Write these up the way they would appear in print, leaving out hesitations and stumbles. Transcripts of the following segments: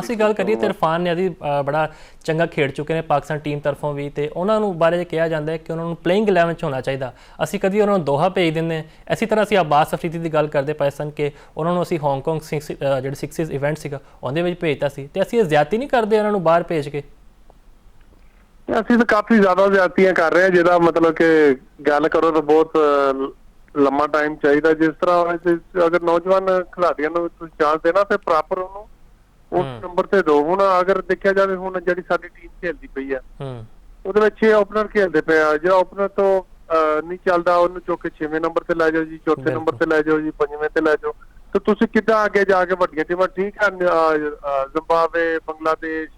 ਇਰਫਾਨ ਦੀ ਗੱਲ ਕਰੀਏ ਤਾਂ ਇਰਫਾਨ ਨੇ ਅਜੀ ਬੜਾ ਚੰਗਾ ਖੇਡ ਚੁੱਕੇ ਨੇ ਪਾਕਿਸਤਾਨ ਟੀਮ ਤਰਫੋਂ ਵੀ, ਤੇ ਉਹਨਾਂ ਨੂੰ ਬਾਰੇ ਕਿਹਾ ਜਾਂਦਾ ਹੈ ਕਿ ਉਹਨਾਂ ਨੂੰ ਪਲੇਇੰਗ 11 'ਚ ਹੋਣਾ ਚਾਹੀਦਾ। ਅਸੀਂ ਕਦੀ ਉਹਨਾਂ ਨੂੰ ਦੋਹਾ ਭੇਜ ਦਿੰਦੇ, ਇਸੇ ਤਰ੍ਹਾਂ ਅਸੀਂ ਅਬਾਸ ਅਫਰੀਦੀ ਦੀ ਗੱਲ ਕਰਦੇ ਪਏ ਸਨ ਕਿ ਉਹਨਾਂ ਨੂੰ ਅਸੀਂ ਹਾਂਗਕਾਂਗ ਜਿਹੜੇ ਸਿਕਸਿਸ ਇਵੈਂਟ ਸੀਗਾ ਉਹਦੇ ਵਿੱਚ ਭੇਜਤਾ ਸੀ, ਤੇ ਅਸੀਂ ਇਹ ਜ਼ਿਆਦਤੀ ਨਹੀਂ ਕਰਦੇ ਉਹਨਾਂ ਨੂੰ ਬਾਹਰ ਭੇਜ ਕੇ? ਅਸੀਂ ਤਾਂ ਕਾਫੀ ਜ਼ਿਆਦਾ ਜ਼ਿਆਦਤੀਆਂ ਕਰ ਰਹੇ ਹਾਂ, ਜਿਹਦਾ ਮਤਲਬ ਕਿ ਗੱਲ ਕਰੋ ਤਾਂ ਬਹੁਤ ਲੰਮਾ ਟਾਈਮ ਚਾਹੀਦਾ। ਜਿਸ ਤਰ੍ਹਾਂ ਅਗਰ ਨੌਜਵਾਨ ਖਿਡਾਰੀਆਂ ਨੂੰ ਤੁਸੀਂ ਚਾਂਸ ਦੇਣਾ ਤੇ ਪ੍ਰੋਪਰ ਉਹਨੂੰ ਉਸ ਨੰਬਰ ਤੇ ਦਿਓ। ਹੁਣ ਅਗਰ ਦੇਖਿਆ ਜਾਵੇ ਹੁਣ ਜਿਹੜੀ ਸਾਡੀ ਟੀਮ ਖੇਡਦੀ ਪਈ ਆ ਉਹਦੇ ਵਿੱਚ 6 ਓਪਨਰ ਖੇਡਦੇ ਪਏ ਆ। ਜਿਹੜਾ ਓਪਨਰ ਤੋਂ ਨਹੀਂ ਚੱਲਦਾ ਉਹਨੂੰ ਚੁੱਕ ਕੇ 6ਵੇਂ ਨੰਬਰ ਤੇ ਲੈ ਜਾਓ ਜੀ, ਚੌਥੇ ਨੰਬਰ ਤੇ ਲੈ ਜਾਓ ਜੀ, 5ਵੇਂ ਤੇ ਲੈ ਜਾਓ। ਤੇ ਤੁਸੀਂ ਕਿੱਦਾਂ ਅੱਗੇ ਜਾ ਕੇ ਵੱਡੀਆਂ ਟੀਮਾਂ, ਠੀਕ ਹੈ ਜ਼ਿੰਬਾਬਵੇ, ਬੰਗਲਾਦੇਸ਼,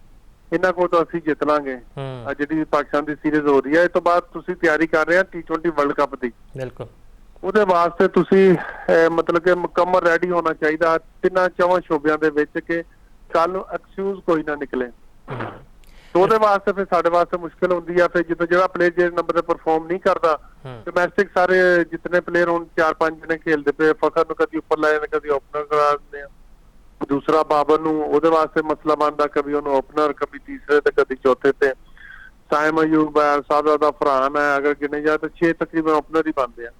ਇਹਨਾਂ ਕੋਲ ਤਾਂ ਅਸੀਂ ਜਿੱਤ ਲਾਂਗੇ। ਜਿਹੜੀ ਪਾਕਿਸਤਾਨ ਦੀ ਸੀਰੀਜ਼ ਹੋ ਰਹੀ ਹੈ, ਇਸ ਤੋਂ ਬਾਅਦ ਤੁਸੀਂ ਤਿਆਰੀ ਕਰ ਰਹੇ ਆ T20 ਵਰਲਡ ਕੱਪ ਦੀ। ਬਿਲਕੁਲ, ਉਹਦੇ ਵਾਸਤੇ ਤੁਸੀਂ ਮਤਲਬ ਕਿ ਮੁਕੰਮਲ ਰੈਡੀ ਹੋਣਾ ਚਾਹੀਦਾ ਤਿੰਨਾਂ ਚੌਵਾਂ ਸ਼ੋਬਿਆਂ ਦੇ ਵਿੱਚ ਕਿ ਕੱਲ ਨੂੰ ਐਕਸਕਿਊਜ਼ ਕੋਈ ਨਾ ਨਿਕਲੇ। ਉਹਦੇ ਵਾਸਤੇ ਫਿਰ ਸਾਡੇ ਵਾਸਤੇ ਮੁਸ਼ਕਿਲ ਹੁੰਦੀ ਆ। ਫਿਰ ਜਦੋਂ ਜਿਹੜਾ ਪਲੇਅਰ ਜਿਹੜੇ ਨੰਬਰ ਤੇ ਪਰਫਾਰਮ ਨਹੀਂ ਕਰਦਾ, ਡੋਮੈਸਟਿਕ ਸਾਰੇ ਜਿਤਨੇ ਪਲੇਅਰ ਹੁਣ 4-5 ਜਣੇ ਖੇਲਦੇ ਪਏ, ਫਖਰ ਨੂੰ ਕਦੀ ਉੱਪਰ ਲੈ ਜਾਂਦੇ, ਕਦੀ ਓਪਨਰ ਕਰਾ ਦਿੰਦੇ ਆ। ਦੂਸਰਾ ਬਾਬਰ ਨੂੰ ਉਹਦੇ ਵਾਸਤੇ ਮਸਲਾ ਬਣਦਾ, ਕभी ਉਹਨੂੰ ਓਪਨਰ, ਕभी ਤੀਸਰੇ ਤੇ ਕਦੀ ਚੌਥੇ ਤੇ। ਸਾਇਮ ਅਯੂਬ ਹੈ, ਸਾਦਾ ਫਰਹਾਨ ਹੈ, ਅਗਰ ਗਿਣੇ ਜਾਏ ਤਾਂ 6 ਤਕਰੀਬਨ ਓਪਨਰ ਹੀ ਬਣਦੇ ਆ।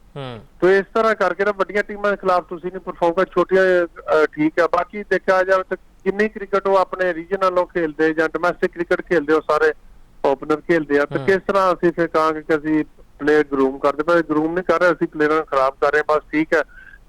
ਤੇ ਇਸ ਤਰ੍ਹਾਂ ਕਰਕੇ ਨਾ ਵੱਡੀਆਂ ਟੀਮਾਂ ਦੇ ਖਿਲਾਫ ਤੁਸੀਂ ਨਹੀਂ ਪਰਫਾਰਮ ਕਰ, ਛੋਟੀਆਂ ਠੀਕ ਆ। ਬਾਕੀ ਦੇਖਿਆ ਜਾਵੇ ਤਾਂ ਜਿੰਨੀ ਕ੍ਰਿਕਟ ਉਹ ਆਪਣੇ ਰੀਜਨਲੋਂ ਖੇਲਦੇ ਜਾਂ ਡੋਮੈਸਟਿਕ ਕ੍ਰਿਕਟ ਖੇਲਦੇ, ਉਹ ਸਾਰੇ ਓਪਨਰ ਖੇਲਦੇ ਆ। ਤੇ ਕਿਸ ਤਰ੍ਹਾਂ ਅਸੀਂ ਫਿਰ ਕਹਾਂਗੇ ਕਿ ਅਸੀਂ ਪਲੇਅਰ ਗਰੂਮ ਕਰਦੇ? ਪਰ ਗਰੂਮ ਨਹੀਂ ਕਰ ਰਹੇ ਅਸੀਂ, ਪਲੇਅਰਾਂ ਨੂੰ ਖਰਾਬ ਕਰ ਰਹੇ। ਬਸ ਠੀਕ ਹੈ,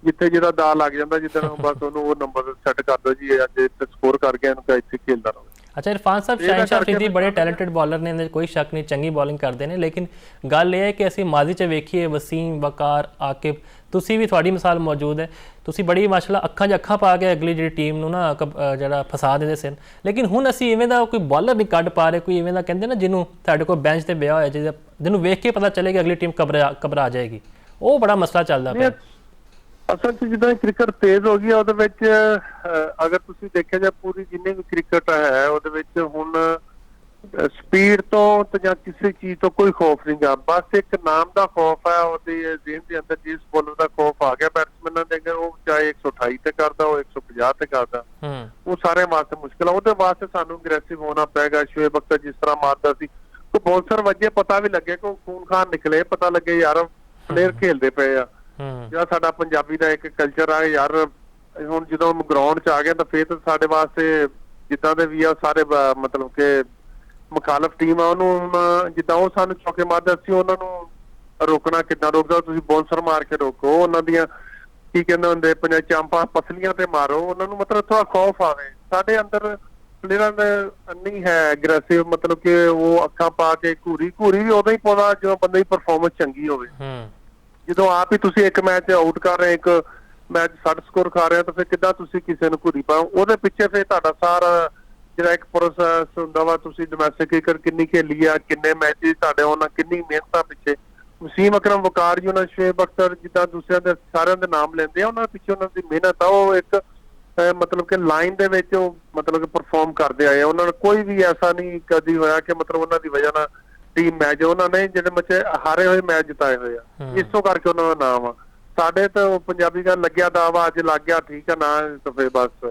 ਜਿੱਥੇ ਜਿਹਦਾ ਦਾ ਲੱਗ ਜਾਂਦਾ ਜਿੱਦਣ ਬਸ ਉਹਨੂੰ ਉਹ ਨੰਬਰ ਸੈੱਟ ਕਰ ਦਿਓ ਜੀ, ਅੱਜ ਸਕੋਰ ਕਰ ਗਿਆ ਇਹਨੂੰ ਇੱਥੇ ਖੇਲਦਾ ਰਹੋ। ਅੱਛਾ, ਇਰਫਾਨ ਸਾਹਿਬ ਸ਼ਾਹਿਨਸ਼ਾਹ ਅਫਰੀਦੀ ਬੜੇ ਟੈਲੈਂਟਡ ਬॉलਰ ਨੇ, ਇਹਦੇ ਕੋਈ ਸ਼ੱਕ ਨਹੀਂ, ਚੰਗੀ ਬॉलिंग ਕਰਦੇ ਨੇ। ਲੇਕਿਨ ਗੱਲ ਇਹ ਹੈ ਕਿ ਅਸੀਂ ਮਾਜ਼ੀ 'ਚ ਵੇਖੀਏ ਵਸੀਮ, ਵਕਾਰ, ਆਕਿਬ, ਤੁਸੀਂ ਵੀ ਤੁਹਾਡੀ ਮਿਸਾਲ ਮੌਜੂਦ ਹੈ, ਤੁਸੀਂ ਬੜੀ ਮਾਸ਼ਾਅੱਲਾ ਅੱਖਾਂ 'ਚ ਅੱਖਾਂ ਪਾ ਕੇ ਅਗਲੀ ਜਿਹੜੀ ਟੀਮ ਨੂੰ ਨਾ ਜਿਹੜਾ ਫਸਾ ਦਿੰਦੇ ਸਨ। ਲੇਕਿਨ ਹੁਣ ਅਸੀਂ ਇਵੇਂ ਦਾ ਕੋਈ ਬॉलਰ ਨਹੀਂ ਕੱਢ ਪਾ ਰਹੇ, ਕੋਈ ਇਵੇਂ ਦਾ ਕਹਿੰਦੇ ਨਾ ਜਿਹਨੂੰ ਸਾਡੇ ਕੋਲ ਬੈਂਚ ਤੇ ਬਿਆ ਹੋਇਆ, ਜਿਹਨੂੰ ਵੇਖ ਕੇ ਪਤਾ ਚੱਲੇ ਕਿ ਅਗਲੀ ਟੀਮ ਘਬਰਾ ਜਾਏਗੀ। ਉਹ ਬੜਾ ਮਸਲਾ ਚੱਲਦਾ ਪਿਆ ਅਸਲ 'ਚ। ਜਿੱਦਾਂ ਕ੍ਰਿਕਟ ਤੇਜ਼ ਹੋ ਗਈ ਆ ਉਹਦੇ ਵਿੱਚ ਅਗਰ ਤੁਸੀਂ ਦੇਖਿਆ ਜਾਏ ਪੂਰੀ ਜਿੰਨੀ ਵੀ ਕ੍ਰਿਕਟ ਹੈ ਉਹਦੇ ਵਿੱਚ ਹੁਣ ਸਪੀਡ ਤੋਂ ਤੇ ਜਾਂ ਕਿਸੇ ਚੀਜ਼ ਤੋਂ ਕੋਈ ਖੌਫ ਨਹੀਂ ਗਾ। ਬਸ ਇੱਕ ਨਾਮ ਦਾ ਖੌਫ ਹੈ ਉਹਦੇ ਜ਼ਿਹਨ ਦੇ ਅੰਦਰ, ਜਿਸ ਬੋਲਰ ਦਾ ਖੌਫ ਆ ਗਿਆ ਬੈਟਸਮੈਨਾਂ ਦੇ ਅੰਦਰ, ਉਹ ਚਾਹੇ 128 ਤੇ ਕਰਦਾ, ਉਹ 150 ਤੇ ਕਰਦਾ, ਉਹ ਸਾਰਿਆਂ ਵਾਸਤੇ ਮੁਸ਼ਕਿਲ ਆ। ਉਹਦੇ ਵਾਸਤੇ ਸਾਨੂੰ ਅਗਰੈਸਿਵ ਹੋਣਾ ਪਏਗਾ। ਸ਼ੋਏਬ ਅਖਤਰ ਜਿਸ ਤਰ੍ਹਾਂ ਮਾਰਦਾ ਸੀ, ਉਹ ਬੌਂਸਰ ਵੱਜੇ, ਪਤਾ ਵੀ ਲੱਗੇ ਕਿ ਖੂਨ ਖਾਨ ਨਿਕਲੇ, ਪਤਾ ਲੱਗੇ ਯਾਰ ਪਲੇਅਰ ਖੇਲਦੇ ਪਏ ਆ। ਜਿਹੜਾ ਸਾਡਾ ਪੰਜਾਬੀ ਦਾ ਇੱਕ ਕਲਚਰ ਆ ਯਾਰ, ਹੁਣ ਜਦੋਂ ਗਰਾਊਂਡ 'ਚ ਆ ਗਿਆ ਤਾਂ ਫਿਰ ਸਾਡੇ ਵਾਸਤੇ ਜਿੱਦਾਂ ਦੇ ਵੀ ਆ ਸਾਰੇ ਮਤਲਬ ਕਿ ਮੁਖਾਲਫ ਟੀਮ ਆ, ਉਹਨੂੰ ਜਿੱਦਾਂ ਉਹ ਸਾਨੂੰ ਚੌਕੇ ਮਾਰਦੇ, ਅਸੀਂ ਉਹਨਾਂ ਨੂੰ ਰੋਕਣਾ ਕਿੱਦਾਂ ਰੋਕਦਾ? ਤੁਸੀਂ ਬੌਂਸਰ ਮਾਰ ਕੇ ਰੋਕੋ, ਉਹਨਾਂ ਦੀਆਂ ਕੀ ਕਹਿੰਦੇ ਹੁੰਦੇ ਚਾਂਪਾਂ ਪਸਲੀਆਂ ਤੇ ਮਾਰੋ, ਉਹਨਾਂ ਨੂੰ ਮਤਲਬ ਥੋੜਾ ਖੌਫ ਆਵੇ। ਸਾਡੇ ਅੰਦਰ ਪਲੇਅਰਾਂ ਦਾ ਨਹੀਂ ਹੈ ਅਗਰੈਸਿਵ, ਮਤਲਬ ਕਿ ਉਹ ਅੱਖਾਂ ਪਾ ਕੇ ਘੂਰੀ ਵੀ ਉਦੋਂ ਹੀ ਪਾਉਂਦਾ ਜਦੋਂ ਬੰਦੇ ਦੀ ਪਰਫਾਰਮੈਂਸ ਚੰਗੀ ਹੋਵੇ। ਜਦੋਂ ਆਪ ਹੀ ਤੁਸੀਂ ਇੱਕ ਮੈਚ ਆਊਟ ਕਰ ਰਹੇ, ਇੱਕ ਮੈਚ 60 ਸਕੋਰ ਖਾ ਰਹੇ, ਤਾਂ ਫਿਰ ਕਿੱਦਾਂ ਤੁਸੀਂ ਕਿਸੇ ਨੂੰ ਘੂਰੀ ਪਾਓ? ਉਹਦੇ ਪਿੱਛੇ ਫਿਰ ਤੁਹਾਡਾ ਸਾਰਾ ਜਿਹੜਾ ਇੱਕ ਪ੍ਰੋਸੈਸ ਹੁੰਦਾ ਵਾ, ਤੁਸੀਂ ਡੋਮੈਸਟਿਕ ਕ੍ਰਿਕਟ ਕਿੰਨੀ ਖੇਲੀ ਆ, ਕਿੰਨੇ ਮੈਚਿਸ ਤੁਹਾਡੇ ਉਹਨਾਂ, ਕਿੰਨੀ ਮਿਹਨਤਾਂ ਪਿੱਛੇ। ਵਸੀਮ ਅਕਰਮ, ਵਕਾਰ ਜੀ, ਉਹਨਾਂ ਸ਼ੋਏਬ ਅਖਤਰ, ਜਿੱਦਾਂ ਦੂਸਰਿਆਂ ਦੇ ਸਾਰਿਆਂ ਦੇ ਨਾਮ ਲੈਂਦੇ ਆ, ਉਹਨਾਂ ਪਿੱਛੇ ਉਹਨਾਂ ਦੀ ਮਿਹਨਤ ਆ। ਉਹ ਇੱਕ ਮਤਲਬ ਕਿ ਲਾਈਨ ਦੇ ਵਿੱਚ ਉਹ ਮਤਲਬ ਕਿ ਪਰਫਾਰਮ ਕਰਦੇ ਆਏ। ਉਹਨਾਂ ਨੂੰ ਕੋਈ ਵੀ ਐਸਾ ਨਹੀਂ ਕਦੀ ਹੋਇਆ ਕਿ ਮਤਲਬ ਉਹਨਾਂ ਦੀ ਵਜ੍ਹਾ ਨਾਲ ਟੀਮ ਮੈਚ, ਉਹਨਾਂ ਨੇ ਜਿਹੜੇ ਬੱਚੇ ਹਾਰੇ ਹੋਏ ਮੈਚ ਜਿਤਾਏ ਹੋਏ ਆ, ਇਸ ਤੋਂ ਕਰਕੇ ਉਹਨਾਂ ਦਾ ਨਾਮ ਆ। ਸਾਡੇ ਤਾਂ ਪੰਜਾਬੀ ਦਾ ਲੱਗਿਆ ਦਾਵਾ ਅੱਜ ਲੱਗ ਗਿਆ, ਠੀਕ ਆ ਨਾ, ਤਾਂ ਫਿਰ ਬਸ।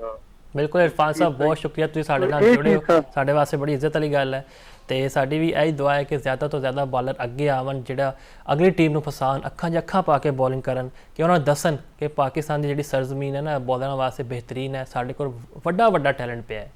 ਬਿਲਕੁਲ ਇਰਫਾਨ ਸਾਹਿਬ, ਬਹੁਤ ਸ਼ੁਕਰੀਆ, ਤੁਸੀਂ ਸਾਡੇ ਨਾਲ ਜੁੜੇ ਹੋ, ਸਾਡੇ ਵਾਸਤੇ ਬੜੀ ਇੱਜ਼ਤ ਵਾਲੀ ਗੱਲ ਹੈ। ਤੇ ਸਾਡੀ ਵੀ ਇਹੀ ਦੁਆ ਹੈ ਕਿ ਜ਼ਿਆਦਾ ਤੋਂ ਜ਼ਿਆਦਾ ਬॉलਰ ਅੱਗੇ ਆਵਣ, ਜਿਹੜਾ ਅਗਲੀ ਟੀਮ ਨੂੰ ਫਸਾਉਣ, ਅੱਖਾਂ 'ਚ ਅੱਖਾਂ ਪਾ ਕੇ ਬॉलिंग ਕਰਨ, ਕਿ ਉਹਨਾਂ ਨੂੰ ਦੱਸਣ ਕਿ ਪਾਕਿਸਤਾਨ ਦੀ ਜਿਹੜੀ ਸਰਜ਼ਮੀਨ ਹੈ ਨਾ ਬॉलਰਾਂ ਵਾਸਤੇ ਬਿਹਤਰੀਨ ਹੈ, ਸਾਡੇ ਕੋਲ ਵੱਡਾ ਟੈਲੈਂਟ ਪਿਆ ਹੈ।